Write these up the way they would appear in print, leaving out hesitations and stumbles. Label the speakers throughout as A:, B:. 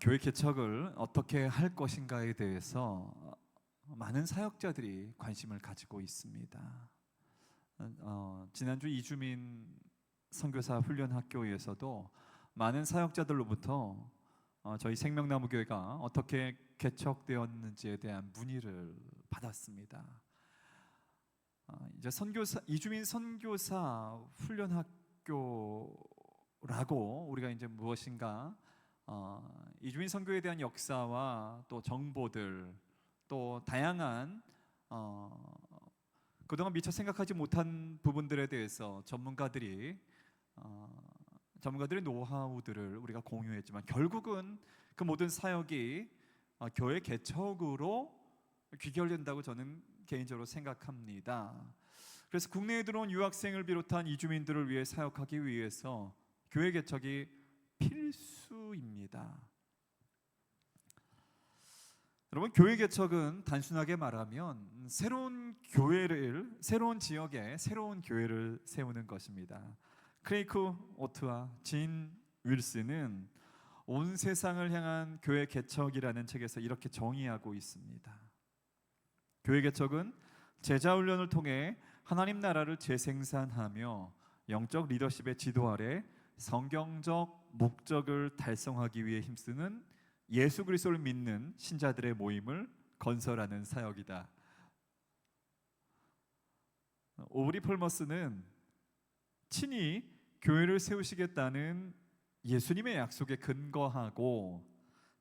A: 교회 개척을 어떻게 할 것인가에 대해서 많은 사역자들이 관심을 가지고 있습니다. 지난주 이주민 선교사 훈련학교에서도 많은 사역자들로부터 저희 생명나무교회가 어떻게 개척되었는지에 대한 문의를 받았습니다. 이제 이주민 선교사 훈련학교라고 우리가 이제 무엇인가 이주민 선교에 대한 역사와 또 정보들, 또 다양한 그동안 미처 생각하지 못한 부분들에 대해서 전문가들의 노하우들을 우리가 공유했지만, 결국은 그 모든 사역이 교회 개척으로 귀결된다고 저는 개인적으로 생각합니다. 그래서 국내에 들어온 유학생을 비롯한 이주민들을 위해 사역하기 위해서 교회 개척이 필수입니다. 여러분, 교회 개척은 단순하게 말하면 새로운 지역에 새로운 교회를 세우는 것입니다. 크레이크 오트와 진 윌슨은 온 세상을 향한 교회 개척이라는 책에서 이렇게 정의하고 있습니다. 교회 개척은 제자 훈련을 통해 하나님 나라를 재생산하며 영적 리더십의 지도 아래 성경적 목적을 달성하기 위해 힘쓰는 예수 그리스도를 믿는 신자들의 모임을 건설하는 사역이다. 오브리 펄머스는 친히 교회를 세우시겠다는 예수님의 약속에 근거하고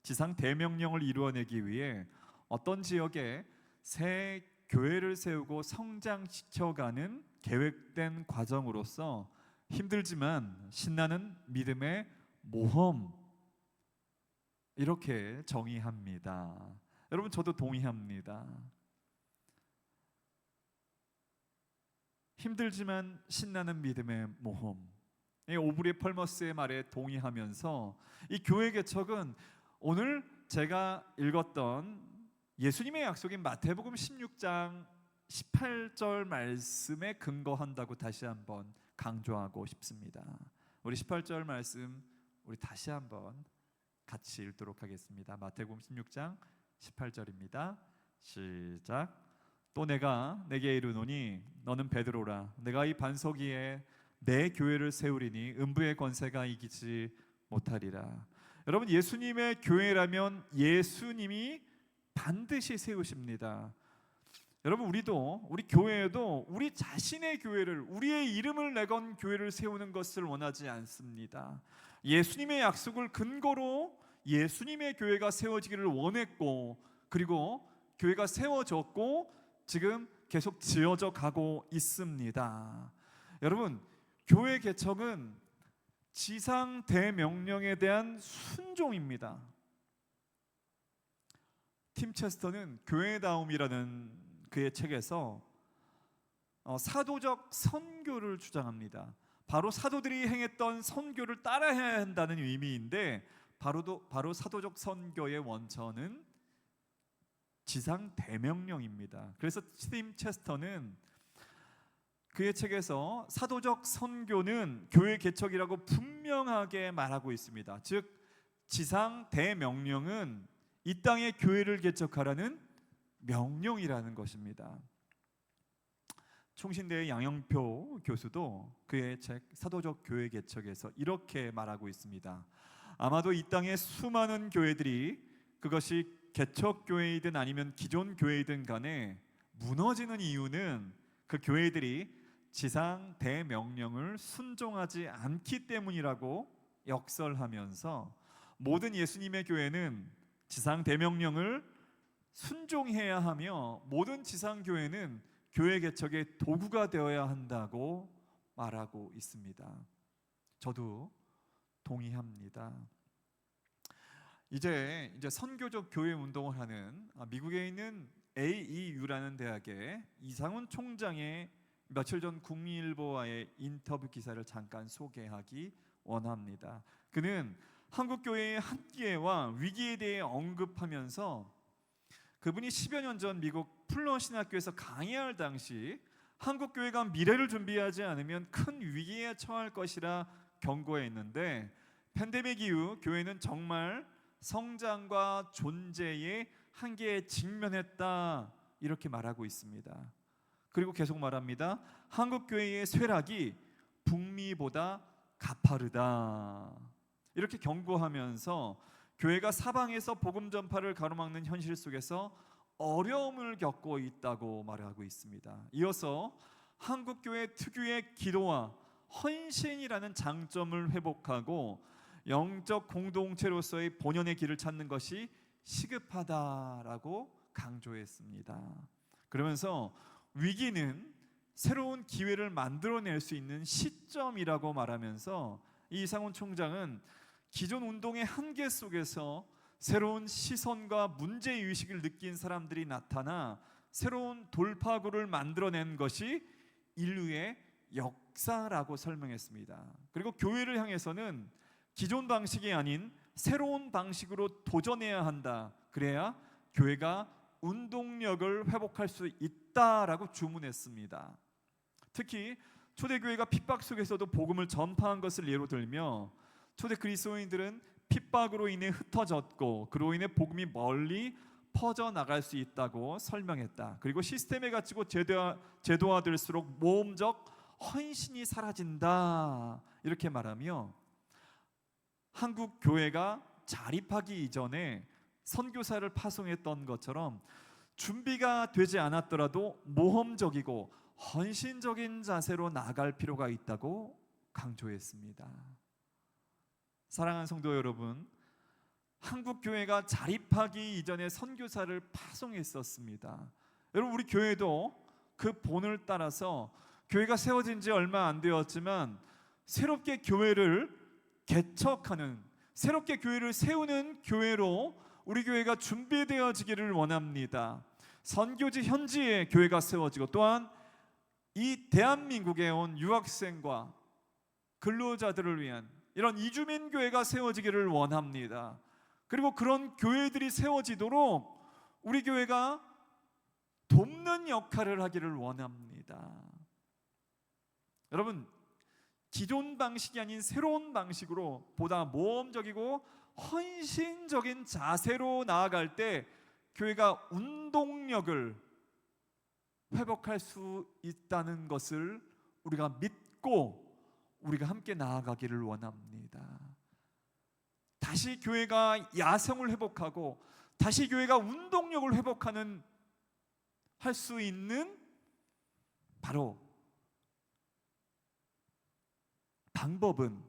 A: 지상 대명령을 이루어내기 위해 어떤 지역에 새 교회를 세우고 성장시켜가는 계획된 과정으로서 힘들지만 신나는 믿음의 모험, 이렇게 정의합니다. 여러분, 저도 동의합니다. 힘들지만 신나는 믿음의 모험, 이 오브리 펄머스의 말에 동의하면서 이 교회 개척은 오늘 제가 읽었던 예수님의 약속인 마태복음 16장 18절 말씀에 근거한다고 다시 한번 강조하고 싶습니다. 우리 18절 말씀 우리 다시 한번 같이 읽도록 하겠습니다. 마태복음 16장 18절입니다. 시작. 또 내가 내게 이르노니 너는 베드로라. 내가 이 반석 위에 내 교회를 세우리니 음부의 권세가 이기지 못하리라. 여러분, 예수님의 교회라면 예수님이 반드시 세우십니다. 여러분, 우리 교회에도 우리 자신의 교회를, 우리의 이름을 내건 교회를 세우는 것을 원하지 않습니다. 예수님의 약속을 근거로 예수님의 교회가 세워지기를 원했고, 그리고 교회가 세워졌고 지금 계속 지어져 가고 있습니다. 여러분, 교회 개척은 지상 대명령에 대한 순종입니다. 팀 체스터는 교회다움이라는 그의 책에서 사도적 선교를 주장합니다. 바로 사도들이 행했던 선교를 따라해야 한다는 의미인데, 바로 사도적 선교의 원천은 지상 대명령입니다. 그래서 팀 체스터는 그의 책에서 사도적 선교는 교회 개척이라고 분명하게 말하고 있습니다. 즉, 지상 대명령은 이 땅에 교회를 개척하라는 명령이라는 것입니다. 총신대의 양영표 교수도 그의 책 사도적 교회 개척에서 이렇게 말하고 있습니다. 아마도 이 땅의 수많은 교회들이, 그것이 개척교회이든 아니면 기존 교회이든 간에 무너지는 이유는 그 교회들이 지상 대명령을 순종하지 않기 때문이라고 역설하면서, 모든 예수님의 교회는 지상 대명령을 순종해야 하며 모든 지상 교회는 교회 개척의 도구가 되어야 한다고 말하고 있습니다. 저도 동의합니다. 이제 선교적 교회 운동을 하는 미국에 있는 AEU라는 대학의 이상훈 총장의 며칠 전 국민일보와의 인터뷰 기사를 잠깐 소개하기 원합니다. 그는 한국 교회의 한계와 위기에 대해 언급하면서 그분이 10여 년 전 미국 플러 신학교에서 강의할 당시 한국 교회가 미래를 준비하지 않으면 큰 위기에 처할 것이라 경고했는데, 팬데믹 이후 교회는 정말 성장과 존재의 한계에 직면했다, 이렇게 말하고 있습니다. 그리고 계속 말합니다. 한국 교회의 쇠락이 북미보다 가파르다, 이렇게 경고하면서 교회가 사방에서 복음 전파를 가로막는 현실 속에서 어려움을 겪고 있다고 말하고 있습니다. 이어서 한국 교회 특유의 기도와 헌신이라는 장점을 회복하고 영적 공동체로서의 본연의 길을 찾는 것이 시급하다라고 강조했습니다. 그러면서 위기는 새로운 기회를 만들어낼 수 있는 시점이라고 말하면서 이상훈 총장은 기존 운동의 한계 속에서 새로운 시선과 문제의식을 느낀 사람들이 나타나 새로운 돌파구를 만들어낸 것이 인류의 역사라고 설명했습니다. 그리고 교회를 향해서는 기존 방식이 아닌 새로운 방식으로 도전해야 한다, 그래야 교회가 운동력을 회복할 수 있다라고 주문했습니다. 특히 초대교회가 핍박 속에서도 복음을 전파한 것을 예로 들며 초대 그리스도인들은 핍박으로 인해 흩어졌고 그로 인해 복음이 멀리 퍼져나갈 수 있다고 설명했다. 그리고 시스템에 갇히고 제도화될수록 모험적 헌신이 사라진다, 이렇게 말하며 한국 교회가 자립하기 이전에 선교사를 파송했던 것처럼 준비가 되지 않았더라도 모험적이고 헌신적인 자세로 나아갈 필요가 있다고 강조했습니다. 사랑하는 성도 여러분, 한국 교회가 자립하기 이전에 선교사를 파송했었습니다. 여러분, 우리 교회도 그 본을 따라서 교회가 세워진 지 얼마 안 되었지만 새롭게 교회를 개척하는, 새롭게 교회를 세우는 교회로 우리 교회가 준비되어지기를 원합니다. 선교지 현지에 교회가 세워지고 또한 이 대한민국에 온 유학생과 근로자들을 위한 이런 이주민 교회가 세워지기를 원합니다. 그리고 그런 교회들이 세워지도록 우리 교회가 돕는 역할을 하기를 원합니다. 여러분, 기존 방식이 아닌 새로운 방식으로 보다 모험적이고 헌신적인 자세로 나아갈 때 교회가 운동력을 회복할 수 있다는 것을 우리가 믿고 우리가 함께 나아가기를 원합니다. 다시 교회가 야성을 회복하고 다시 교회가 운동력을 회복하는 할 수 있는 바로 방법은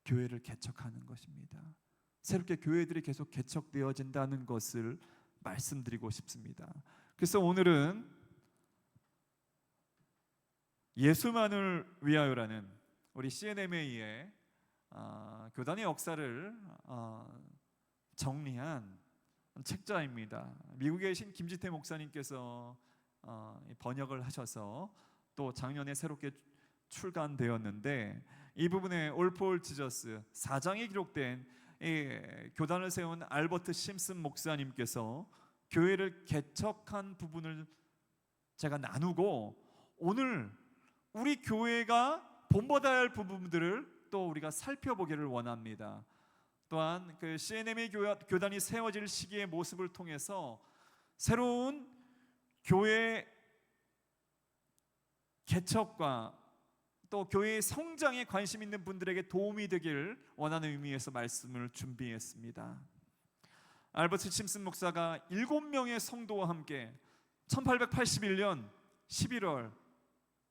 A: 교회를 개척하는 것입니다. 새롭게 교회들이 계속 개척되어진다는 것을 말씀드리고 싶습니다. 그래서 오늘은 예수만을 위하여라는 우리 CNMA의 교단의 역사를 정리한 책자입니다. 미국에 계신 김지태 목사님께서 번역을 하셔서 또 작년에 새롭게 출간되었는데, 이 부분에 올 폴 지저스 4장에 기록된 교단을 세운 알버트 심슨 목사님께서 교회를 개척한 부분을 제가 나누고, 오늘 우리 교회가 본받아야 할 부분들을 또 우리가 살펴보기를 원합니다. 또한 그 CNMA 교단이 세워질 시기의 모습을 통해서 새로운 교회 개척과 또 교회의 성장에 관심 있는 분들에게 도움이 되길 원하는 의미에서 말씀을 준비했습니다. 알버트 심슨 목사가 7명의 성도와 함께 1881년 11월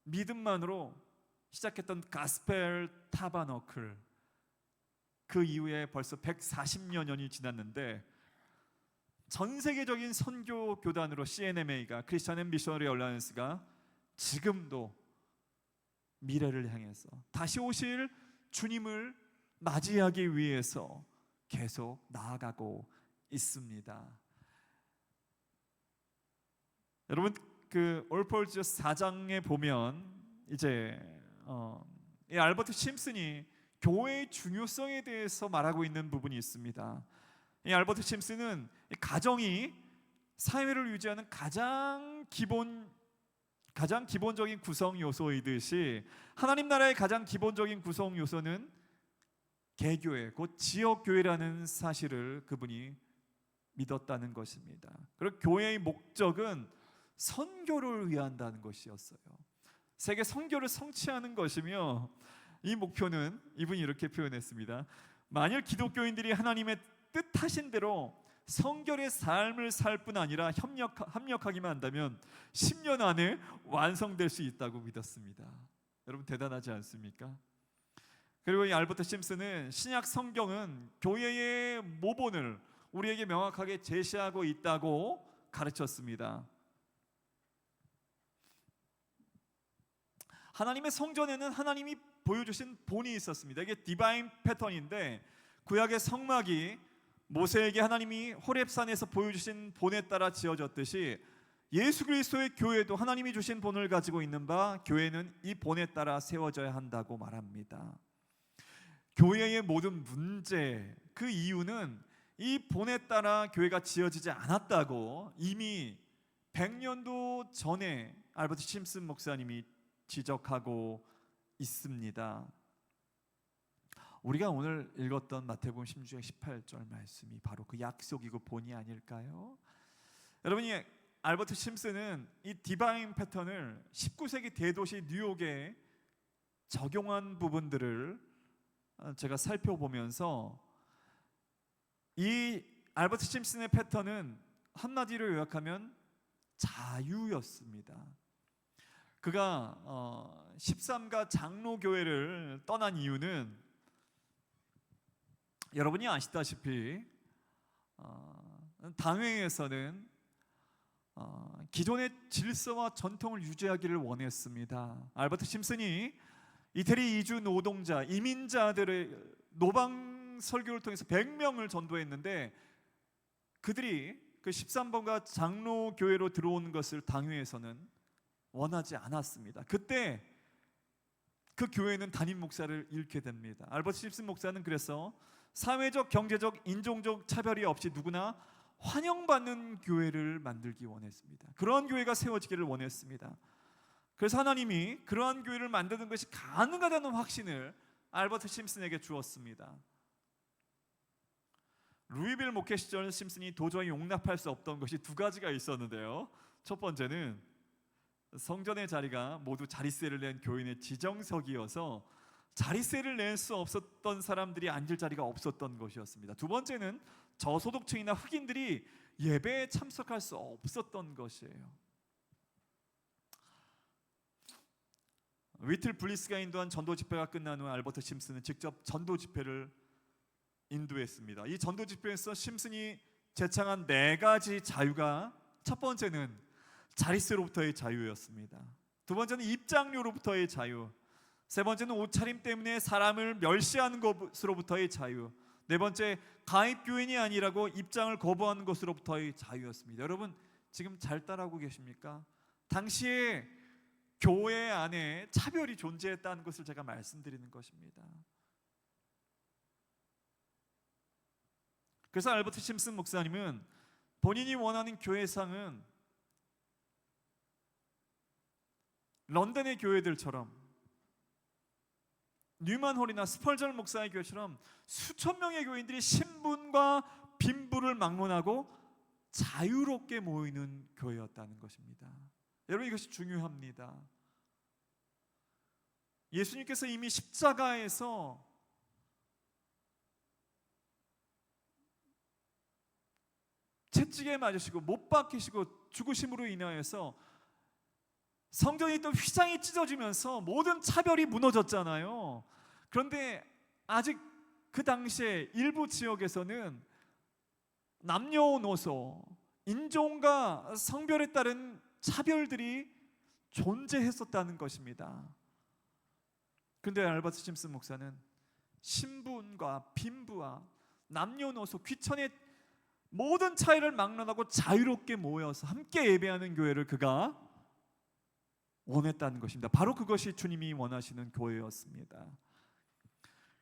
A: 믿음만으로 시작했던 가스펠 타바너클, 그 이후에 벌써 140여 년이 지났는데 전 세계적인 선교 교단으로 CNMA가, 크리스천 앤 미셔너리 얼라이언스가 지금도 미래를 향해서 다시 오실 주님을 맞이하기 위해서 계속 나아가고 있습니다. 여러분, 그 올폴즈 4장에 보면 이제 이 알버트 심슨이 교회의 중요성에 대해서 말하고 있는 부분이 있습니다. 이 알버트 심슨은 가정이 사회를 유지하는 가장 기본적인 구성 요소이듯이 하나님 나라의 가장 기본적인 구성 요소는 개교회, 곧 지역교회라는 사실을 그분이 믿었다는 것입니다. 그리고 교회의 목적은 선교를 위한다는 것이었어요. 세계 선교를 성취하는 것이며, 이 목표는 이분이 이렇게 표현했습니다. 만일 기독교인들이 하나님의 뜻하신 대로 성결의 삶을 살 뿐 아니라 합력하기만 한다면 10년 안에 완성될 수 있다고 믿었습니다. 여러분 대단하지 않습니까? 그리고 이 알버트 심슨은 신약 성경은 교회의 모본을 우리에게 명확하게 제시하고 있다고 가르쳤습니다. 하나님의 성전에는 하나님이 보여주신 본이 있었습니다. 이게 디바인 패턴인데, 구약의 성막이 모세에게 하나님이 호렙산에서 보여주신 본에 따라 지어졌듯이 예수 그리스도의 교회도 하나님이 주신 본을 가지고 있는 바 교회는 이 본에 따라 세워져야 한다고 말합니다. 교회의 모든 문제, 그 이유는 이 본에 따라 교회가 지어지지 않았다고 이미 100년도 전에 알버트 심슨 목사님이 지적하고 있습니다. 우리가 오늘 읽었던 마태복음 16장 18절 말씀이 바로 그 약속이고 본이 아닐까요? 여러분이 알버트 심슨은 이 디바인 패턴을 19세기 대도시 뉴욕에 적용한 부분들을 제가 살펴보면서, 이 알버트 심슨의 패턴은 한마디로 요약하면 자유였습니다. 그가 13가 장로교회를 떠난 이유는 여러분이 아시다시피 당회에서는 기존의 질서와 전통을 유지하기를 원했습니다. 알버트 심슨이 이태리 이주 노동자, 이민자들의 노방 설교를 통해서 100명을 전도했는데, 그들이 그 13번가 장로교회로 들어오는 것을 당회에서는 원하지 않았습니다. 그때 그 교회는 담임 목사를 잃게 됩니다. 알버트 심슨 목사는 그래서 사회적, 경제적, 인종적 차별이 없이 누구나 환영받는 교회를 만들기 원했습니다. 그런 교회가 세워지기를 원했습니다. 그래서 하나님이 그러한 교회를 만드는 것이 가능하다는 확신을 알버트 심슨에게 주었습니다. 루이빌 목회 시절 심슨이 도저히 용납할 수 없던 것이 두 가지가 있었는데요. 첫 번째는 성전의 자리가 모두 자릿세를 낸 교인의 지정석이어서 자릿세를 낼 수 없었던 사람들이 앉을 자리가 없었던 것이었습니다. 두 번째는 저소득층이나 흑인들이 예배에 참석할 수 없었던 것이에요. 위틀 블리스가 인도한 전도 집회가 끝난 후 알버트 심슨은 직접 전도 집회를 인도했습니다. 이 전도 집회에서 심슨이 제창한 4가지 자유가, 첫 번째는 자릿세로부터의 자유였습니다. 두 번째는 입장료로부터의 자유, 세 번째는 옷차림 때문에 사람을 멸시하는 것으로부터의 자유, 네 번째 가입교인이 아니라고 입장을 거부하는 것으로부터의 자유였습니다. 여러분 지금 잘 따라하고 계십니까? 당시에 교회 안에 차별이 존재했다는 것을 제가 말씀드리는 것입니다. 그래서 알버트 심슨 목사님은 본인이 원하는 교회상은 런던의 교회들처럼, 뉴만홀이나 스펄전 목사의 교회처럼 수천 명의 교인들이 신분과 빈부를 막론하고 자유롭게 모이는 교회였다는 것입니다. 여러분 이것이 중요합니다. 예수님께서 이미 십자가에서 채찍에 맞으시고 못 박히시고 죽으심으로 인하여서 성전이 또 휘장이 찢어지면서 모든 차별이 무너졌잖아요. 그런데 아직 그 당시에 일부 지역에서는 남녀노소, 인종과 성별에 따른 차별들이 존재했었다는 것입니다. 그런데 알버트 심슨 목사는 신분과 빈부와 남녀노소, 귀천의 모든 차이를 막론하고 자유롭게 모여서 함께 예배하는 교회를 그가 원했다는 것입니다. 바로 그것이 주님이 원하시는 교회였습니다.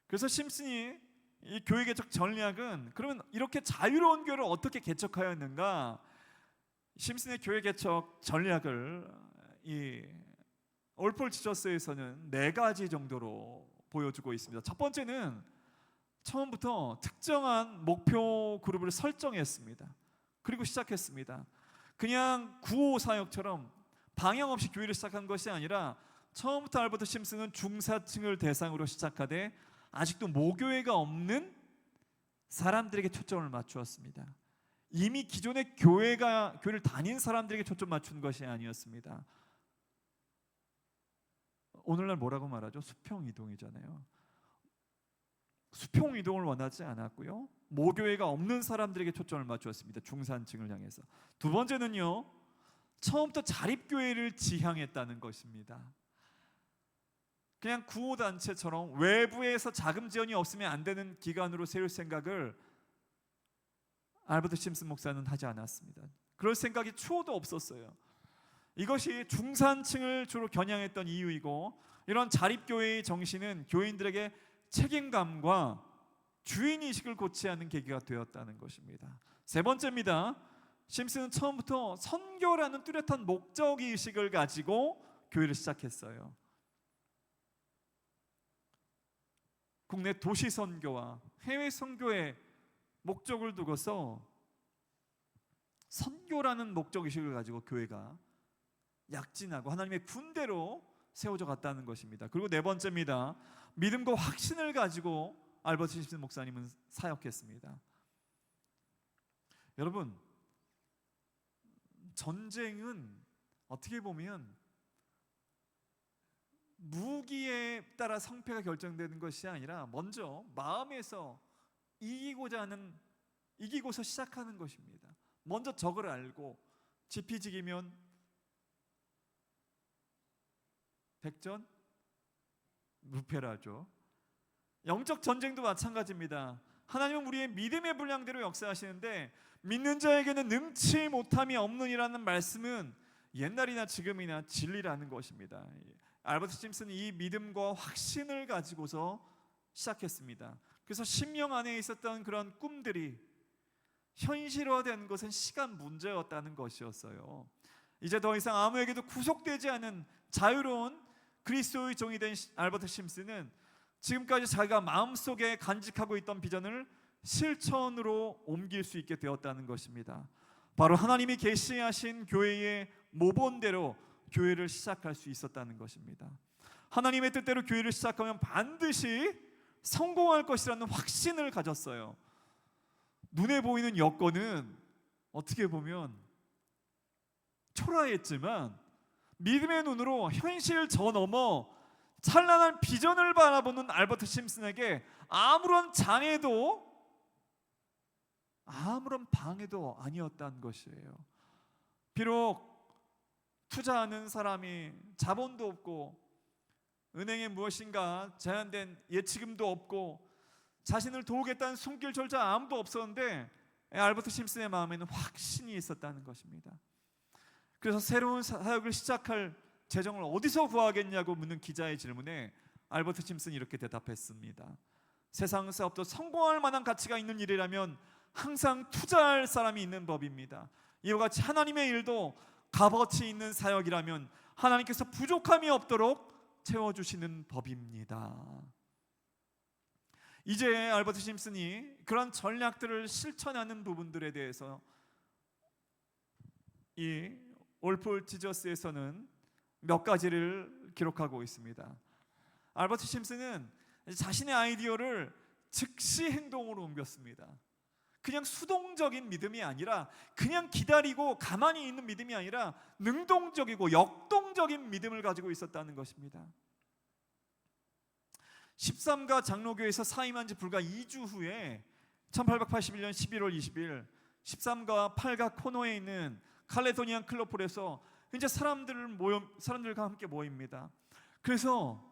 A: 그래서 심슨이 이 교회 개척 전략은, 그러면 이렇게 자유로운 교회를 어떻게 개척하였는가? 심슨의 교회 개척 전략을 이 올폴 지저스에서는 4가지 정도로 보여주고 있습니다. 첫 번째는 처음부터 특정한 목표 그룹을 설정했습니다. 그리고 시작했습니다. 그냥 구호 사역처럼 방향 없이 교회를 시작한 것이 아니라 처음부터 알버트 심슨은 중사층을 대상으로 시작하되 아직도 모교회가 없는 사람들에게 초점을 맞추었습니다. 이미 기존의 교회를 다닌 사람들에게 초점 맞춘 것이 아니었습니다. 오늘날 뭐라고 말하죠? 수평이동이잖아요. 수평이동을 원하지 않았고요, 모교회가 없는 사람들에게 초점을 맞추었습니다. 중산층을 향해서. 두 번째는요, 처음부터 자립교회를 지향했다는 것입니다. 그냥 구호단체처럼 외부에서 자금 지원이 없으면 안 되는 기관으로 세울 생각을 알버트 심슨 목사는 하지 않았습니다. 그럴 생각이 추호도 없었어요. 이것이 중산층을 주로 겨냥했던 이유이고, 이런 자립교회의 정신은 교인들에게 책임감과 주인의식을 고취하는 계기가 되었다는 것입니다. 세 번째입니다. 심슨은 처음부터 선교라는 뚜렷한 목적의식을 가지고 교회를 시작했어요. 국내 도시 선교와 해외 선교의 목적을 두고서 선교라는 목적의식을 가지고 교회가 약진하고 하나님의 군대로 세워져 갔다는 것입니다. 그리고 네 번째입니다. 믿음과 확신을 가지고 알버트 심슨 목사님은 사역했습니다. 여러분, 전쟁은 어떻게 보면 무기에 따라 성패가 결정되는 것이 아니라 먼저 마음에서 이기고서 시작하는 것입니다. 먼저 적을 알고 지피지기면 백전 무패라죠. 영적 전쟁도 마찬가지입니다. 하나님은 우리의 믿음의 분량대로 역사하시는데 믿는 자에게는 능치 못함이 없느니라는 말씀은 옛날이나 지금이나 진리라는 것입니다. 알버트 심슨은 이 믿음과 확신을 가지고서 시작했습니다. 그래서 심령 안에 있었던 그런 꿈들이 현실화된 것은 시간 문제였다는 것이었어요. 이제 더 이상 아무에게도 구속되지 않은 자유로운 그리스도의 종이 된 알버트 심슨은 지금까지 자기가 마음속에 간직하고 있던 비전을 실천으로 옮길 수 있게 되었다는 것입니다. 바로 하나님이 계시하신 교회의 모본대로 교회를 시작할 수 있었다는 것입니다. 하나님의 뜻대로 교회를 시작하면 반드시 성공할 것이라는 확신을 가졌어요. 눈에 보이는 여건은 어떻게 보면 초라했지만 믿음의 눈으로 현실 저 넘어 찬란한 비전을 바라보는 알버트 심슨에게 아무런 방해도 아니었다는 것이에요. 비록 투자하는 사람이 자본도 없고 은행에 무엇인가 제한된 예치금도 없고 자신을 도우겠다는 손길조차 아무도 없었는데 알버트 심슨의 마음에는 확신이 있었다는 것입니다. 그래서 새로운 사역을 시작할 재정을 어디서 구하겠냐고 묻는 기자의 질문에 알버트 심슨이 이렇게 대답했습니다. 세상에서부터 성공할 만한 가치가 있는 일이라면 항상 투자할 사람이 있는 법입니다. 이와 같이 하나님의 일도 값어치 있는 사역이라면 하나님께서 부족함이 없도록 채워주시는 법입니다. 이제 알버트 심슨이 그런 전략들을 실천하는 부분들에 대해서 이 올폴 지저스에서는 몇 가지를 기록하고 있습니다. 알버트 심슨은 자신의 아이디어를 즉시 행동으로 옮겼습니다. 그냥 수동적인 믿음이 아니라, 그냥 기다리고 가만히 있는 믿음이 아니라 능동적이고 역동적인 믿음을 가지고 있었다는 것입니다. 13가 장로교에서 사임한 지 불과 2주 후에 1881년 11월 20일 13가 8가 코너에 있는 칼레도니안 클럽홀에서 이제 사람들과 함께 모입니다. 그래서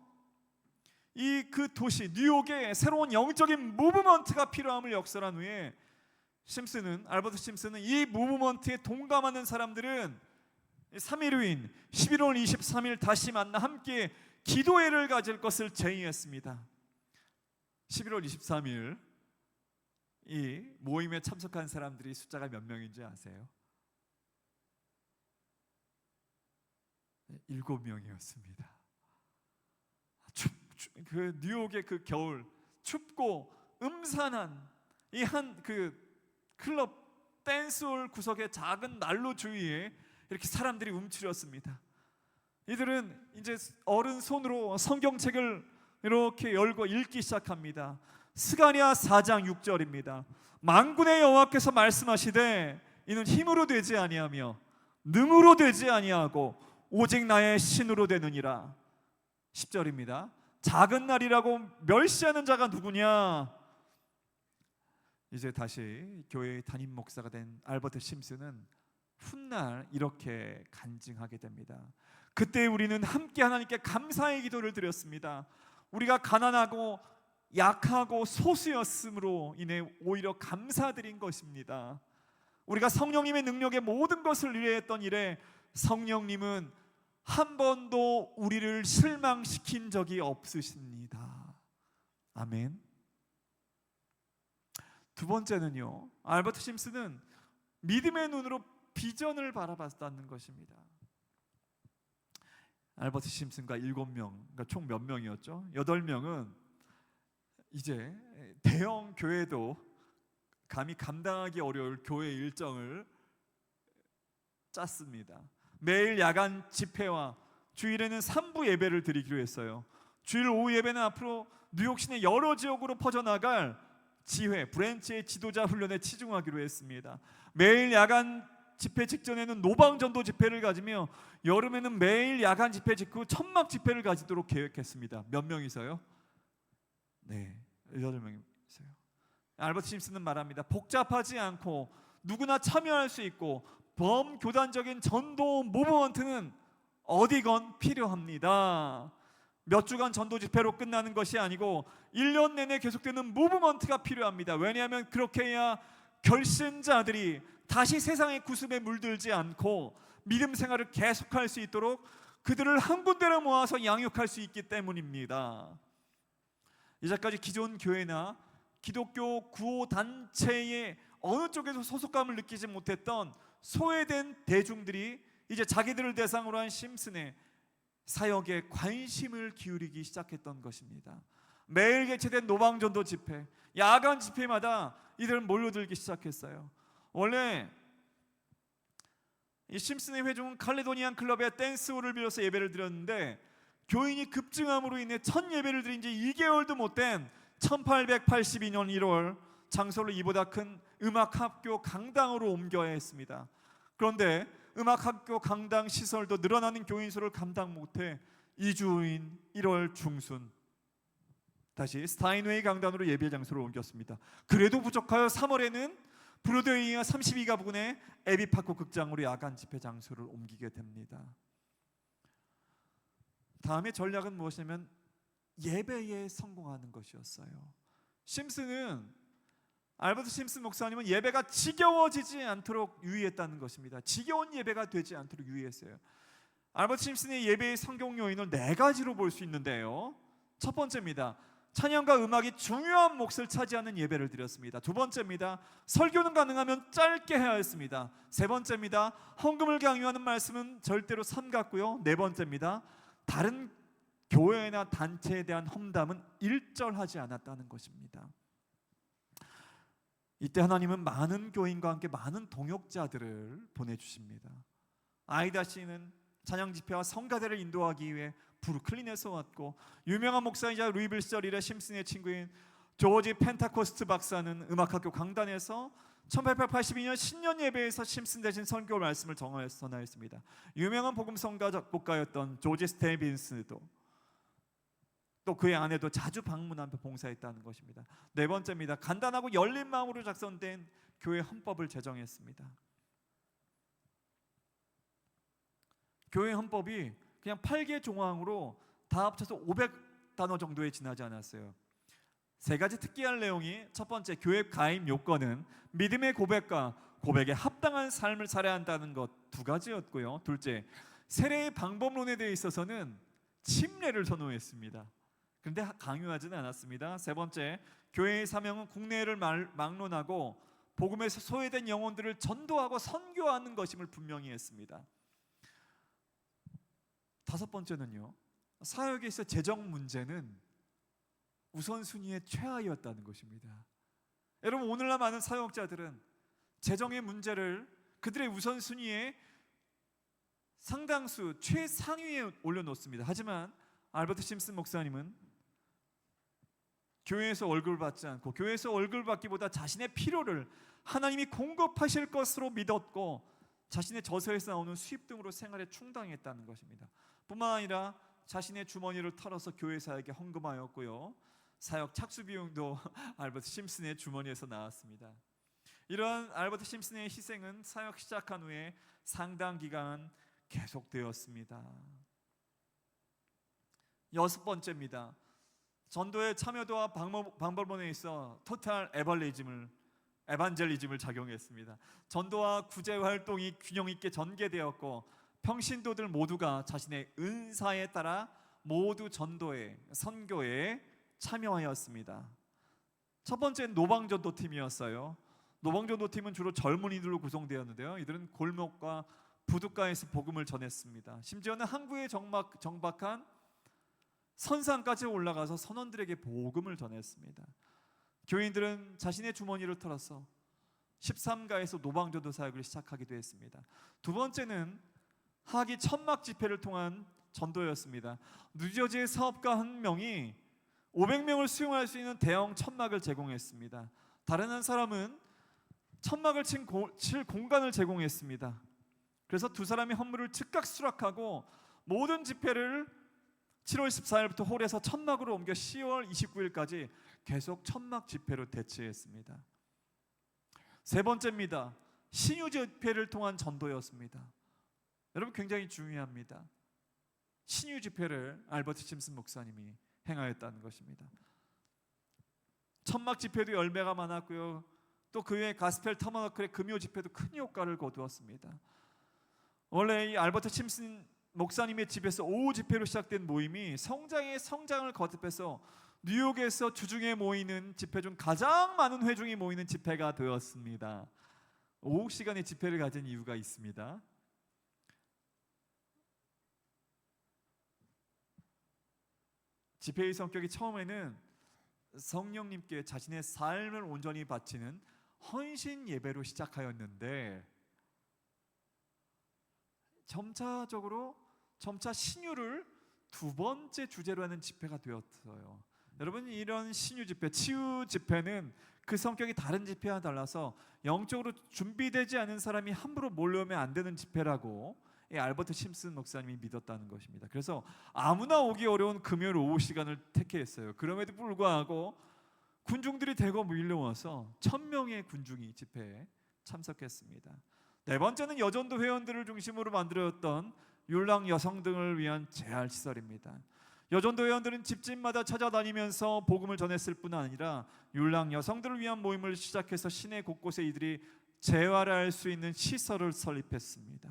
A: 그 도시 뉴욕에 새로운 영적인 무브먼트가 필요함을 역설한 후에 알버트 심슨은 이 무브먼트에 동감하는 사람들은 3일 후인 11월 23일 다시 만나 함께 기도회를 가질 것을 제의했습니다. 11월 23일 이 모임에 참석한 사람들이 숫자가 몇 명인지 아세요? 7명이었습니다. 그 뉴욕의 그 겨울, 춥고 음산한 이 한 그 클럽 댄스홀 구석의 작은 난로 주위에 이렇게 사람들이 움츠렸습니다. 이들은 이제 어른 손으로 성경책을 이렇게 열고 읽기 시작합니다. 스가랴 4장 6절입니다. 만군의 여호와께서 말씀하시되 이는 힘으로 되지 아니하며 능으로 되지 아니하고 오직 나의 신으로 되느니라. 10절입니다. 작은 날이라고 멸시하는 자가 누구냐? 이제 다시 교회의 담임 목사가 된 알버트 심슨은 훗날 이렇게 간증하게 됩니다. 그때 우리는 함께 하나님께 감사의 기도를 드렸습니다. 우리가 가난하고 약하고 소수였으므로 인해 오히려 감사드린 것입니다. 우리가 성령님의 능력에 모든 것을 의뢰했던 일에 성령님은 한 번도 우리를 실망시킨 적이 없으십니다. 아멘. 두 번째는요, 알버트 심슨은 믿음의 눈으로 비전을 바라봤다는 것입니다. 알버트 심슨과 7명, 그러니까 총 몇 명이었죠? 8명은 이제 대형 교회도 감히 감당하기 어려울 교회 일정을 짰습니다. 매일 야간 집회와 주일에는 3부 예배를 드리기로 했어요. 주일 오후 예배는 앞으로 뉴욕 시내 여러 지역으로 퍼져나갈 지회, 브랜치의 지도자 훈련에 치중하기로 했습니다. 매일 야간 집회 직전에는 노방전도 집회를 가지며 여름에는 매일 야간 집회 직후 천막 집회를 가지도록 계획했습니다. 몇 명이서요? 네, 8명이서요. 알버트 심슨은 말합니다. 복잡하지 않고 누구나 참여할 수 있고 범교단적인 전도 무브먼트는 어디건 필요합니다. 몇 주간 전도 집회로 끝나는 것이 아니고 1년 내내 계속되는 무브먼트가 필요합니다. 왜냐하면 그렇게 해야 결신자들이 다시 세상의 구습에 물들지 않고 믿음 생활을 계속할 수 있도록 그들을 한 군데로 모아서 양육할 수 있기 때문입니다. 이제까지 기존 교회나 기독교 구호 단체의 어느 쪽에서 소속감을 느끼지 못했던 소외된 대중들이 이제 자기들을 대상으로 한 심슨의 사역에 관심을 기울이기 시작했던 것입니다. 매일 개최된 노방전도 집회, 야간 집회마다 이들은 몰려들기 시작했어요. 원래 이 심슨의 회중은 칼레도니안 클럽의 댄스홀을 빌려서 예배를 드렸는데 교인이 급증함으로 인해 첫 예배를 드린 지 2개월도 못된 1882년 1월 장소를 이보다 큰 음악학교 강당으로 옮겨야 했습니다. 그런데 음악학교 강당 시설도 늘어나는 교인 수를 감당 못해 2주 후인 1월 중순 다시 스타인웨이 강단으로 예배 장소를 옮겼습니다. 그래도 부족하여 3월에는 브로드웨이와 32가 부근의 에비파크 극장으로 야간 집회 장소를 옮기게 됩니다. 다음의 전략은 무엇이냐면 예배에 성공하는 것이었어요. 심슨은 알버트 심슨 목사님은 예배가 지겨워지지 않도록 유의했다는 것입니다. 지겨운 예배가 되지 않도록 유의했어요. 알버트 심슨의 예배의 성공 요인을 4가지로 볼 수 있는데요. 첫 번째입니다. 찬양과 음악이 중요한 몫을 차지하는 예배를 드렸습니다. 두 번째입니다. 설교는 가능하면 짧게 해야 했습니다. 세 번째입니다. 헌금을 강요하는 말씀은 절대로 삼갔고요. 네 번째입니다. 다른 교회나 단체에 대한 험담은 일절하지 않았다는 것입니다. 이때 하나님은 많은 교인과 함께 많은 동역자들을 보내주십니다. 아이다 씨는 찬양 집회와 성가대를 인도하기 위해 브루클린에서 왔고, 유명한 목사이자 루이빌 시절 이래 심슨의 친구인 조지 펜타코스트 박사는 음악학교 강단에서 1882년 신년 예배에서 심슨 대신 선교 말씀을 전하였습니다. 유명한 복음 성가 작곡가였던 조지 스테빈스도 또 그의 아내도 자주 방문하며 봉사했다는 것입니다. 네 번째입니다. 간단하고 열린 마음으로 작성된 교회 헌법을 제정했습니다. 교회 헌법이 그냥 8개 조항으로 다 합쳐서 500단어 정도에 지나지 않았어요. 3가지 특기할 내용이, 첫 번째, 교회 가입 요건은 믿음의 고백과 고백에 합당한 삶을 살아야 한다는 것 2가지였고요. 둘째, 세례의 방법론에 대해 있어서는 침례를 선호했습니다. 그런데 강요하지는 않았습니다. 세 번째, 교회의 사명은 국내를 막론하고 복음에서 소외된 영혼들을 전도하고 선교하는 것임을 분명히 했습니다. 다섯 번째는요, 사역에 있어 재정 문제는 우선순위의 최하였다는 것입니다. 여러분, 오늘날 많은 사역자들은 재정의 문제를 그들의 우선순위에 상당수 최상위에 올려놓습니다. 하지만 알버트 심슨 목사님은 교회에서 월급을 받지 않고 교회에서 월급을 받기보다 자신의 필요를 하나님이 공급하실 것으로 믿었고 자신의 저서에서 나오는 수입 등으로 생활에 충당했다는 것입니다. 뿐만 아니라 자신의 주머니를 털어서 교회 사역에 헌금하였고요, 사역 착수 비용도 알버트 심슨의 주머니에서 나왔습니다. 이러한 알버트 심슨의 희생은 사역 시작한 후에 상당 기간 계속되었습니다. 여섯 번째입니다. 전도의 참여도와 방법론에 있어 토탈 에반젤리즘을 작용했습니다. 전도와 구제 활동이 균형 있게 전개되었고 평신도들 모두가 자신의 은사에 따라 모두 전도에, 선교에 참여하였습니다. 첫 번째는 노방전도팀이었어요. 노방전도팀은 주로 젊은이들로 구성되었는데요, 이들은 골목과 부둣가에서 복음을 전했습니다. 심지어는 항구에 정박한 선상까지 올라가서 선원들에게 복음을 전했습니다. 교인들은 자신의 주머니를 털어서 13가에서 노방전도 사역을 시작하기도 했습니다. 두 번째는 하기 천막 집회를 통한 전도였습니다. 뉴저지의 사업가 한 명이 500명을 수용할 수 있는 대형 천막을 제공했습니다. 다른 한 사람은 천막을 칠 공간을 제공했습니다. 그래서 두 사람이 헌물을 즉각 수락하고 모든 집회를 7월 14일부터 홀에서 천막으로 옮겨 10월 29일까지 계속 천막 집회로 대체했습니다. 세 번째입니다. 신유 집회를 통한 전도였습니다. 여러분, 굉장히 중요합니다. 신유 집회를 알버트 심슨 목사님이 행하였다는 것입니다. 천막 집회도 열매가 많았고요, 또 그 외에 가스펠 터머너클의 금요 집회도 큰 효과를 거두었습니다. 원래 이 알버트 심슨 목사님의 집에서 오후 집회로 시작된 모임이 성장을 거듭해서 뉴욕에서 주중에 모이는 집회 중 가장 많은 회중이 모이는 집회가 되었습니다. 오후 시간에 집회를 가진 이유가 있습니다. 집회의 성격이 처음에는 성령님께 자신의 삶을 온전히 바치는 헌신 예배로 시작하였는데 점차 신유를 두 번째 주제로 하는 집회가 되었어요. 여러분, 이런 신유 집회, 치유 집회는 그 성격이 다른 집회와 달라서 영적으로 준비되지 않은 사람이 함부로 몰려오면 안 되는 집회라고 알버트 심슨 목사님이 믿었다는 것입니다. 그래서 아무나 오기 어려운 금요일 오후 시간을 택했어요. 그럼에도 불구하고 군중들이 대거 밀려와서 1000명의 군중이 집회에 참석했습니다. 네 번째는 여전도 회원들을 중심으로 만들어졌던 율랑 여성 등을 위한 재활시설입니다. 여전도 회원들은 집집마다 찾아다니면서 복음을 전했을 뿐 아니라 율랑 여성들을 위한 모임을 시작해서 시내 곳곳에 이들이 재활할 수 있는 시설을 설립했습니다.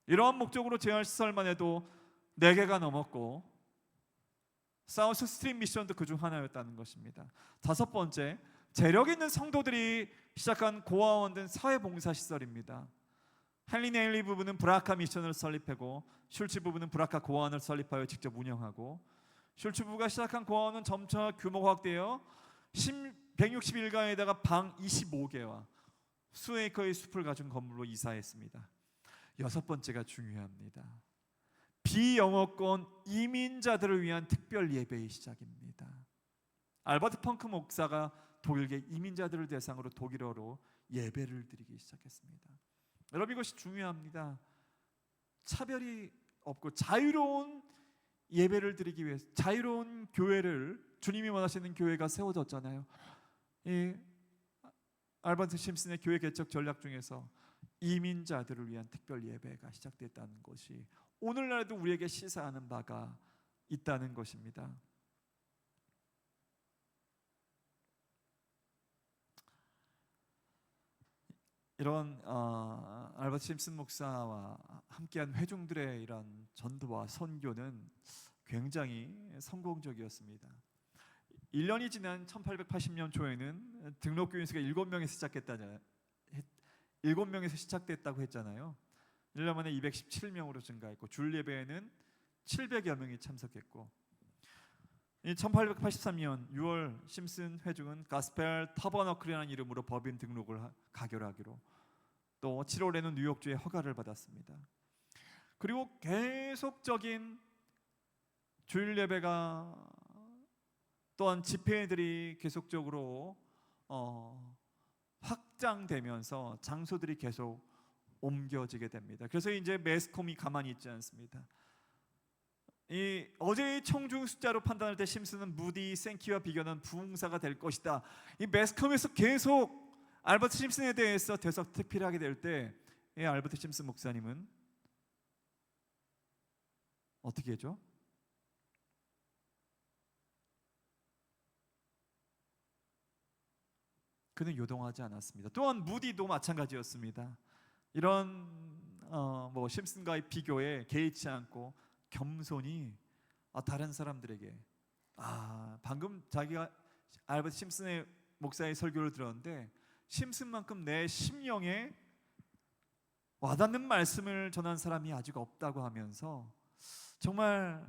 A: 이러한 목적으로 재활시설만 해도 4개가 넘었고 사우스 스트림 미션도 그중 하나였다는 것입니다. 다섯 번째, 재력 있는 성도들이 시작한 고아원 등 사회봉사시설입니다. 헨리 네일리 부부는 브라카 미션을 설립하고 슐츠 부부는 브라카 고아원을 설립하여 직접 운영하고, 슐츠 부부가 시작한 고아원은 점차 규모가 확대되어 161가에다가 방 25개와 수에이커의 숲을 가진 건물로 이사했습니다. 여섯 번째가 중요합니다. 비영어권 이민자들을 위한 특별 예배의 시작입니다. 알버트 펑크 목사가 독일계 이민자들을 대상으로 독일어로 예배를 드리기 시작했습니다. 여러분, 이것이 중요합니다. 차별이 없고 자유로운 예배를 드리기 위해서 자유로운 교회를, 주님이 원하시는 교회가 세워졌잖아요. 이 알버트 심슨의 교회 개척 전략 중에서 이민자들을 위한 특별 예배가 시작됐다는 것이 오늘날에도 우리에게 시사하는 바가 있다는 것입니다. 이런 알버트 심슨 목사와 함께한 회중들의 이런 전도와 선교는 굉장히 성공적이었습니다. 1년이 지난 1880년 초에는 등록교인 수가 7명에서 시작됐다고 했잖아요. 1년 만에 217명으로 증가했고 줄 예배에는 700여 명이 참석했고, 이 1883년 6월 심슨 회중은 가스펠 터버너클이라는 이름으로 법인 등록을 가결하기로, 또 7월에는 뉴욕주에 허가를 받았습니다. 그리고 계속적인 주일 예배가, 또한 집회들이 계속적으로 확장되면서 장소들이 계속 옮겨지게 됩니다. 그래서 이제 매스컴이 가만히 있지 않습니다. 이 어제의 청중 숫자로 판단할 때 심슨은 무디, 생키와 비교는 부흥사가 될 것이다. 이 매스컴에서 계속 알버트 심슨에 대해서 대서특필을 하게 될 때, 이 알버트 심슨 목사님은 어떻게 했죠? 그는 요동하지 않았습니다. 또한 무디도 마찬가지였습니다. 이런 심슨과의 비교에 개의치 않고 겸손히 다른 사람들에게, 방금 자기가 알버트 심슨의 목사의 설교를 들었는데 심슨만큼 내 심령에 와닿는 말씀을 전한 사람이 아직 없다고 하면서, 정말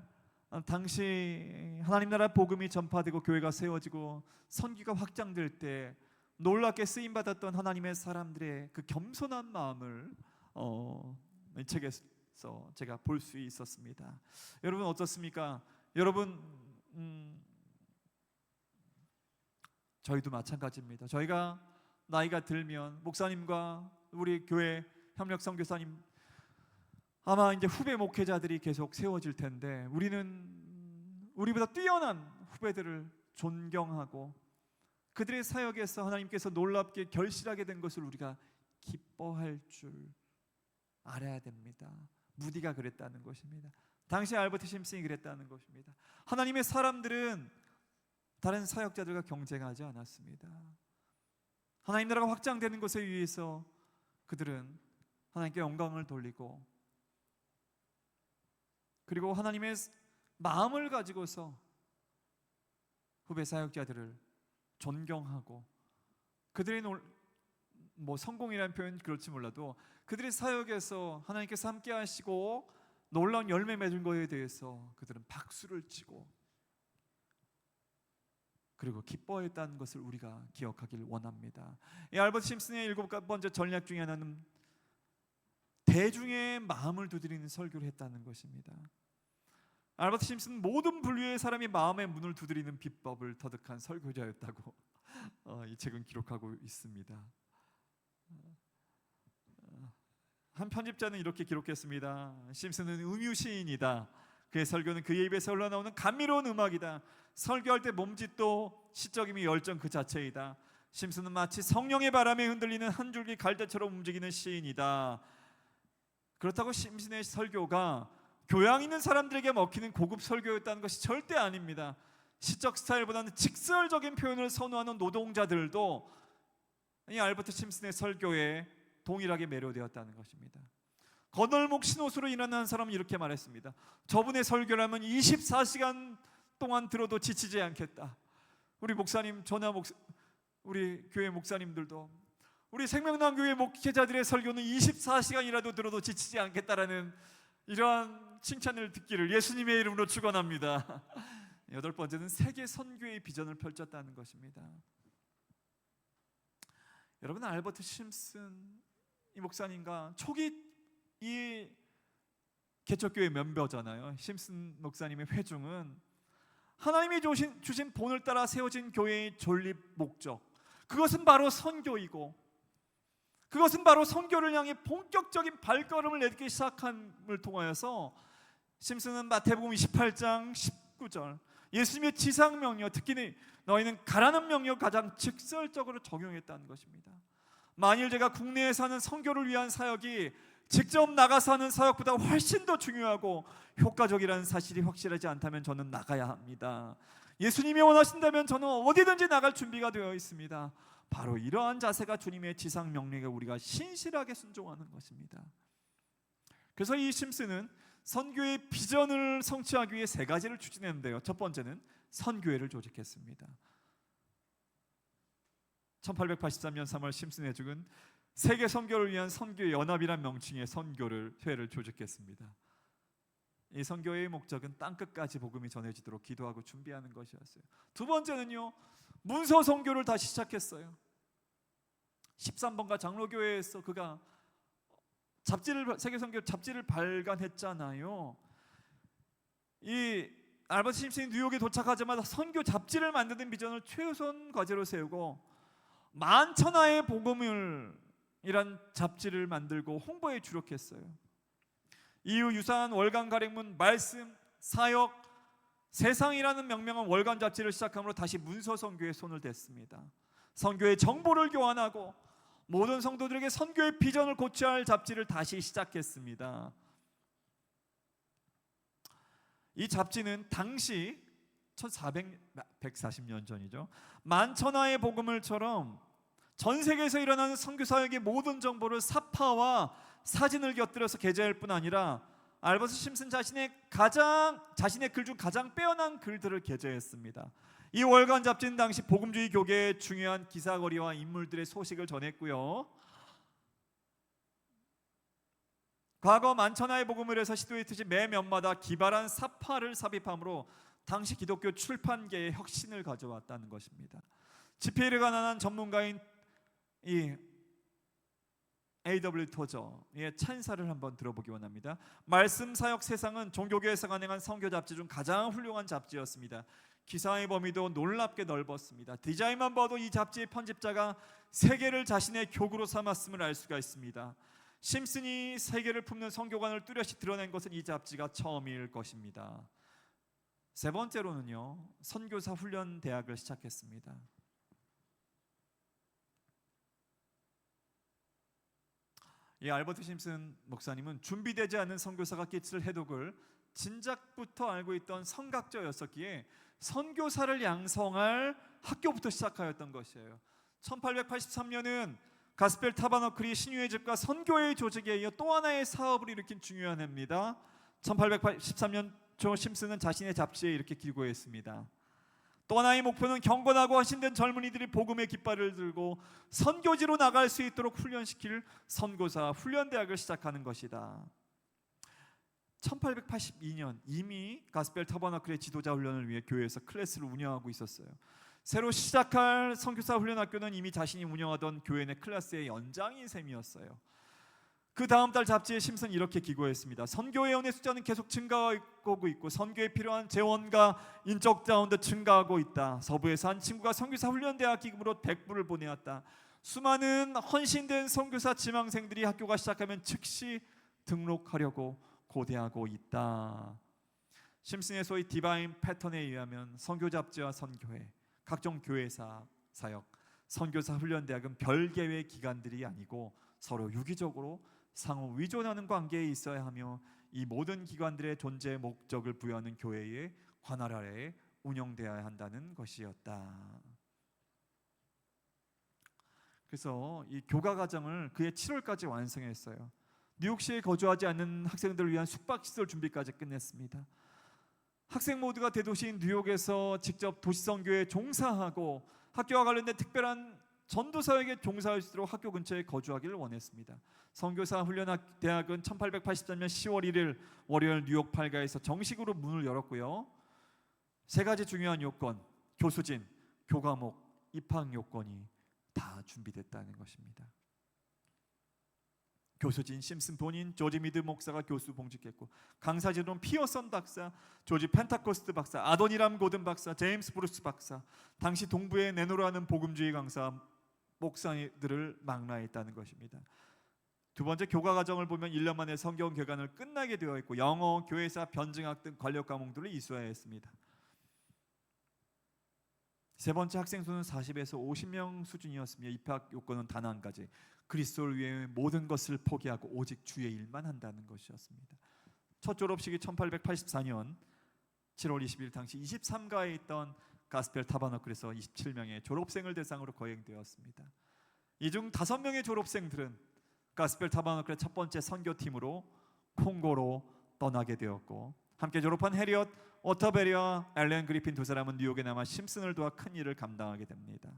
A: 당시 하나님 나라 복음이 전파되고 교회가 세워지고 선교가 확장될 때 놀랍게 쓰임받았던 하나님의 사람들의 그 겸손한 마음을 이 책에서 제가 볼 수 있었습니다. 여러분 어떻습니까? 여러분 저희도 마찬가지입니다. 저희가 나이가 들면 목사님과 우리 교회 협력 선교사님, 아마 이제 후배 목회자들이 계속 세워질 텐데, 우리는 우리보다 뛰어난 후배들을 존경하고 그들의 사역에서 하나님께서 놀랍게 결실하게 된 것을 우리가 기뻐할 줄 알아야 됩니다. 무디가 그랬다는 것입니다. 당시 알버트 심슨이 그랬다는 것입니다. 하나님의 사람들은 다른 사역자들과 경쟁하지 않았습니다. 하나님 나라가 확장되는 것에 위해서 그들은 하나님께 영광을 돌리고, 그리고 하나님의 마음을 가지고서 후배 사역자들을 존경하고, 그들의 성공이라는 표현 그렇지 몰라도 그들의 사역에서 하나님께서 함께 하시고 놀라운 열매 맺은 것에 대해서 그들은 박수를 치고, 그리고 기뻐했다는 것을 우리가 기억하길 원합니다. 이 알버트 심슨의 7번째 전략 중에 하나는 대중의 마음을 두드리는 설교를 했다는 것입니다. 알버트 심슨은 모든 분류의 사람이 마음의 문을 두드리는 비법을 터득한 설교자였다고 이 책은 기록하고 있습니다. 한 편집자는 이렇게 기록했습니다. 심슨은 음유시인이다. 그의 설교는 그의 입에서 흘러나오는 감미로운 음악이다. 설교할 때 몸짓도 시적임이 열정 그 자체이다. 심슨은 마치 성령의 바람에 흔들리는 한 줄기 갈대처럼 움직이는 시인이다. 그렇다고 심슨의 설교가 교양 있는 사람들에게 먹히는 고급 설교였다는 것이 절대 아닙니다. 시적 스타일보다는 직설적인 표현을 선호하는 노동자들도 이 알버트 심슨의 설교에 동일하게 매료되었다는 것입니다. 거덜목 신옷으로 일하는 한 사람은 이렇게 말했습니다. 저분의 설교라면 24시간 동안 들어도 지치지 않겠다. 우리 목사님, 우리 교회 목사님들도, 우리 생명나무 교회 목회자들의 설교는 24시간이라도 들어도 지치지 않겠다라는 이러한 칭찬을 듣기를 예수님의 이름으로 축원합니다. 8번째는 세계 선교의 비전을 펼쳤다는 것입니다. 여러분, 알버트 심슨 이 목사님과 초기 이 개척교회 멤버잖아요. 심슨 목사님의 회중은 하나님이 주신 본을 따라 세워진 교회의 존립 목적, 그것은 바로 선교이고, 그것은 바로 선교를 향해 본격적인 발걸음을 내딛기 시작함을 통하여서 심슨은 마태복음 28장 19절 예수님의 지상명령, 특히 너희는 가라는 명령 가장 직설적으로 적용했다는 것입니다. 만일 제가 국내에서 하는 선교를 위한 사역이 직접 나가서 하는 사역보다 훨씬 더 중요하고 효과적이라는 사실이 확실하지 않다면 저는 나가야 합니다. 예수님이 원하신다면 저는 어디든지 나갈 준비가 되어 있습니다. 바로 이러한 자세가 주님의 지상 명령에 우리가 신실하게 순종하는 것입니다. 그래서 이 심슨은 선교의 비전을 성취하기 위해 3가지를 추진했는데요. 첫 번째는 선교회를 조직했습니다. 1883년 3월 심슨 회중은 세계 선교를 위한 선교 연합이란 명칭의 선교회를 조직했습니다. 이 선교의 목적은 땅끝까지 복음이 전해지도록 기도하고 준비하는 것이었어요. 두 번째는요, 문서 선교를 다시 시작했어요. 13번가 장로교회에서 그가 세계 선교 잡지를 발간했잖아요. 이 알버트 심슨이 뉴욕에 도착하자마자 선교 잡지를 만드는 비전을 최우선 과제로 세우고 만천하의 복음을 이란 잡지를 만들고 홍보에 주력했어요. 이후 유사한 월간 가랭문, 말씀, 사역, 세상이라는 명명한 월간 잡지를 시작함으로 다시 문서 선교에 손을 댔습니다. 선교의 정보를 교환하고 모든 성도들에게 선교의 비전을 고취할 잡지를 다시 시작했습니다. 이 잡지는 당시 140년 전이죠. 만천하의 복음을처럼 전 세계에서 일어나는 선교 사역의 모든 정보를 사파와 사진을 곁들여서 게재할 뿐 아니라 알버트 심슨 자신의 글 중 가장 빼어난 글들을 게재했습니다. 이 월간 잡지는 당시 복음주의 교계의 중요한 기사거리와 인물들의 소식을 전했고요. 과거 만천하의 복음을 해서 시도했듯이 매 면마다 기발한 사파를 삽입함으로 당시 기독교 출판계에 혁신을 가져왔다는 것입니다. 집회를 관한 전문가인 이 A.W. 토저의 찬사를 한번 들어보기 원합니다. 말씀 사역 세상은 종교계에서 간행한 선교 잡지 중 가장 훌륭한 잡지였습니다. 기사의 범위도 놀랍게 넓었습니다. 디자인만 봐도 이 잡지의 편집자가 세계를 자신의 교구로 삼았음을 알 수가 있습니다. 심슨이 세계를 품는 선교관을 뚜렷이 드러낸 것은 이 잡지가 처음일 것입니다. 세 번째로는요, 선교사 훈련 대학을 시작했습니다. 이 알버트 심슨 목사님은 준비되지 않은 선교사가 끼칠 해독을 진작부터 알고 있던 선각자였었기에 선교사를 양성할 학교부터 시작하였던 것이에요. 1883년은 가스펠 타버너클이 신유의 집과 선교의 조직에 이어 또 하나의 사업을 일으킨 중요한 해입니다. 1883년 초 심슨은 자신의 잡지에 이렇게 기고했습니다. 또 하나의 목표는 경건하고 헌신된 젊은이들이 복음의 깃발을 들고 선교지로 나갈 수 있도록 훈련시킬 선교사 훈련대학을 시작하는 것이다. 1882년 이미 가스펠 타버너클의 지도자 훈련을 위해 교회에서 클래스를 운영하고 있었어요. 새로 시작할 선교사 훈련학교는 이미 자신이 운영하던 교회 내 클래스의 연장인 셈이었어요. 그 다음 달 잡지에 심슨이 이렇게 기고했습니다. 선교회원의 숫자는 계속 증가하고 있고 선교에 필요한 재원과 인적 자원도 증가하고 있다. 서부에서 한 친구가 선교사 훈련대학 기금으로 100불을 보내왔다. 수많은 헌신된 선교사 지망생들이 학교가 시작하면 즉시 등록하려고 고대하고 있다. 심슨의 소위 디바인 패턴에 의하면 선교 잡지와 선교회, 각종 교회사 사역, 선교사 훈련대학은 별개의 기관들이 아니고 서로 유기적으로 상호 의존하는 관계에 있어야 하며 이 모든 기관들의 존재 목적을 부여하는 교회의 관할 아래에 운영되어야 한다는 것이었다. 그래서 이 교가 과정을 그해 7월까지 완성했어요. 뉴욕시에 거주하지 않는 학생들을 위한 숙박시설 준비까지 끝냈습니다. 학생 모두가 대도시인 뉴욕에서 직접 도시선교에 종사하고 학교와 관련된 특별한 전도사역에 종사할 수 있도록 학교 근처에 거주하기를 원했습니다. 선교사 훈련대학은 1883년 10월 1일 월요일 뉴욕 8가에서 정식으로 문을 열었고요. 세 가지 중요한 요건, 교수진, 교과목, 입학 요건이 다 준비됐다는 것입니다. 교수진 심슨 본인, 조지 미드 목사가 교수 봉직했고, 강사진은 피어선 박사, 조지 펜타코스트 박사, 아도니람 고든 박사, 제임스 브루스 박사, 당시 동부에 내노라는 복음주의 강사 목사들을 망라했다는 것입니다. 두 번째, 교과 과정을 보면 1년 만에 성경 개관을 끝나게 되어 있고 영어, 교회사, 변증학 등 관련 과목들을 이수해야 했습니다. 세 번째, 학생 수는 40에서 50명 수준이었으며 입학 요건은 단 한 가지, 그리스도를 위해 모든 것을 포기하고 오직 주의 일만 한다는 것이었습니다. 첫 졸업식이 1884년 7월 20일 당시 23가에 있던 가스펠 타버너클에서 27명의 졸업생을 대상으로 거행되었습니다. 이 중 5명의 졸업생들은 가스펠 타버너클의 첫 번째 선교팀으로 콩고로 떠나게 되었고, 함께 졸업한 해리엇 오터베리와 앨런 그리핀 두 사람은 뉴욕에 남아 심슨을 도와 큰 일을 감당하게 됩니다.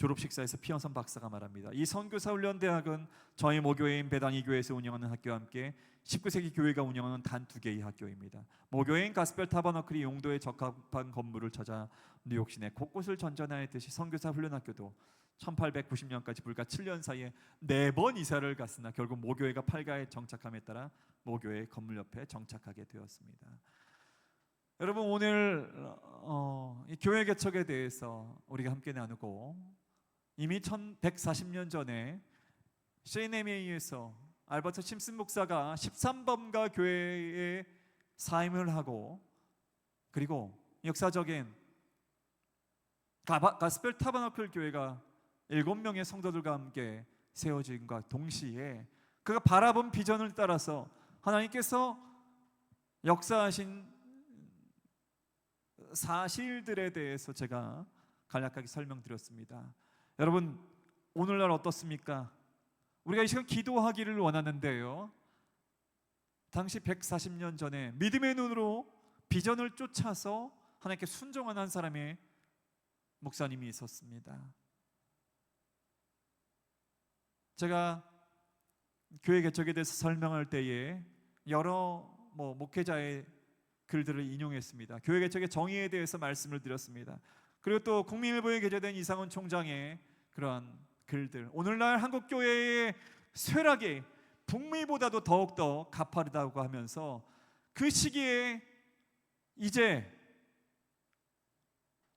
A: 졸업 식사에서 피어선 박사가 말합니다. 이 선교사 훈련 대학은 저희 모교회인 배단위 교회에서 운영하는 학교와 함께 19세기 교회가 운영하는 단 2개의 학교입니다. 모교회인 가스펠 타버너클이 용도에 적합한 건물을 찾아 뉴욕 시내 곳곳을 전전하였듯이 선교사 훈련 학교도 1890년까지 불과 7년 사이에 4번 이사를 갔으나 결국 모교회가 팔가에 정착함에 따라 모교회 건물 옆에 정착하게 되었습니다. 여러분, 오늘 이 교회 개척에 대해서 우리가 함께 나누고, 이미 1140년 전에 CNMA에서 알버트 심슨 목사가 13번가 교회에 사임을 하고, 그리고 역사적인 가스펠 타버너클 교회가 7명의 성도들과 함께 세워진과 동시에 그가 바라본 비전을 따라서 하나님께서 역사하신 사실들에 대해서 제가 간략하게 설명드렸습니다. 여러분, 오늘날 어떻습니까? 우리가 이 시간 기도하기를 원하는데요, 당시 140년 전에 믿음의 눈으로 비전을 쫓아서 하나님께 순종한 한 사람의 목사님이 있었습니다. 제가 교회 개척에 대해서 설명할 때에 여러 목회자의 글들을 인용했습니다. 교회 개척의 정의에 대해서 말씀을 드렸습니다. 그리고 또 국민일보에 게재된 이상훈 총장의 그러한 글들, 오늘날 한국 교회의 쇠락이 북미보다도 더욱더 가파르다고 하면서 그 시기에 이제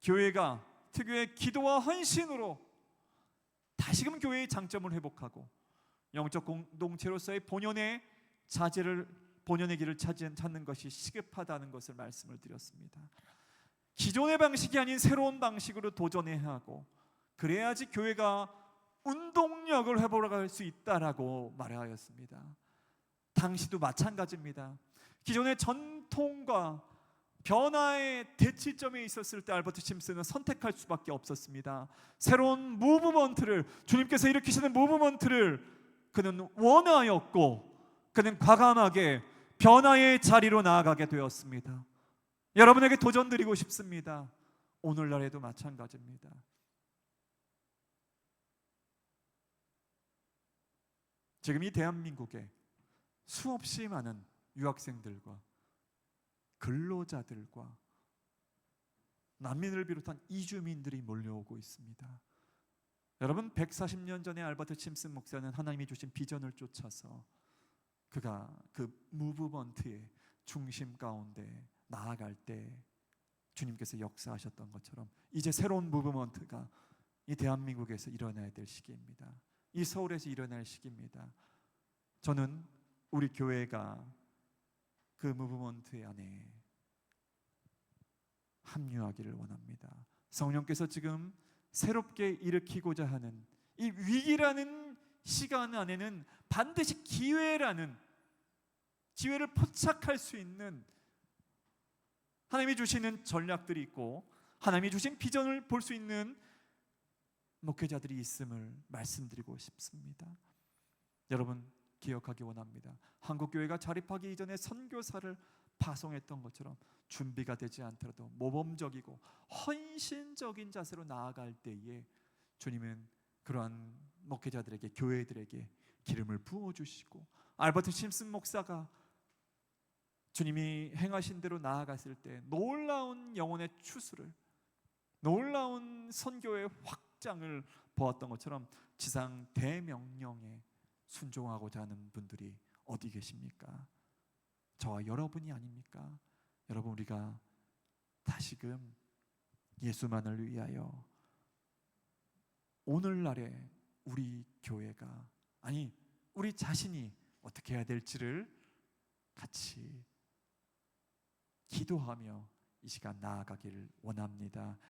A: 교회가 특유의 기도와 헌신으로 다시금 교회의 장점을 회복하고 영적 공동체로서의 본연의 길을 찾는 것이 시급하다는 것을 말씀을 드렸습니다. 기존의 방식이 아닌 새로운 방식으로 도전해야 하고, 그래야지 교회가 운동력을 회복할 수 있다라고 말하였습니다. 당시도 마찬가지입니다. 기존의 전통과 변화의 대치점에 있었을 때 알버트 심슨은 선택할 수밖에 없었습니다. 새로운 무브먼트를, 주님께서 일으키시는 무브먼트를 그는 원하였고, 그는 과감하게 변화의 자리로 나아가게 되었습니다. 여러분에게 도전드리고 싶습니다. 오늘날에도 마찬가지입니다. 지금 이 대한민국에 수없이 많은 유학생들과 근로자들과 난민을 비롯한 이주민들이 몰려오고 있습니다. 여러분, 140년 전에 알버트 심슨 목사는 하나님이 주신 비전을 쫓아서 그가 그 무브먼트의 중심 가운데 나아갈 때 주님께서 역사하셨던 것처럼 이제 새로운 무브먼트가 이 대한민국에서 일어나야 될 시기입니다. 이 서울에서 일어날 시기입니다. 저는 우리 교회가 그 무브먼트 안에 합류하기를 원합니다. 성령께서 지금 새롭게 일으키고자 하는 이 위기라는 시간 안에는 반드시 기회를 포착할 수 있는 하나님이 주시는 전략들이 있고, 하나님이 주신 비전을 볼 수 있는 목회자들이 있음을 말씀드리고 싶습니다. 여러분, 기억하기 원합니다. 한국교회가 자립하기 이전에 선교사를 파송했던 것처럼 준비가 되지 않더라도 모범적이고 헌신적인 자세로 나아갈 때에 주님은 그러한 목회자들에게, 교회들에게 기름을 부어주시고, 알버트 심슨 목사가 주님이 행하신 대로 나아갔을 때 놀라운 영혼의 추수를, 놀라운 선교의 확장을 보았던 것처럼 지상 대명령에 순종하고자 하는 분들이 어디 계십니까? 저와 여러분이 아닙니까? 여러분, 우리가 다시금 예수만을 위하여 오늘날의 우리 교회가, 아니 우리 자신이 어떻게 해야 될지를 같이 기도하며 이 시간 나아가기를 원합니다.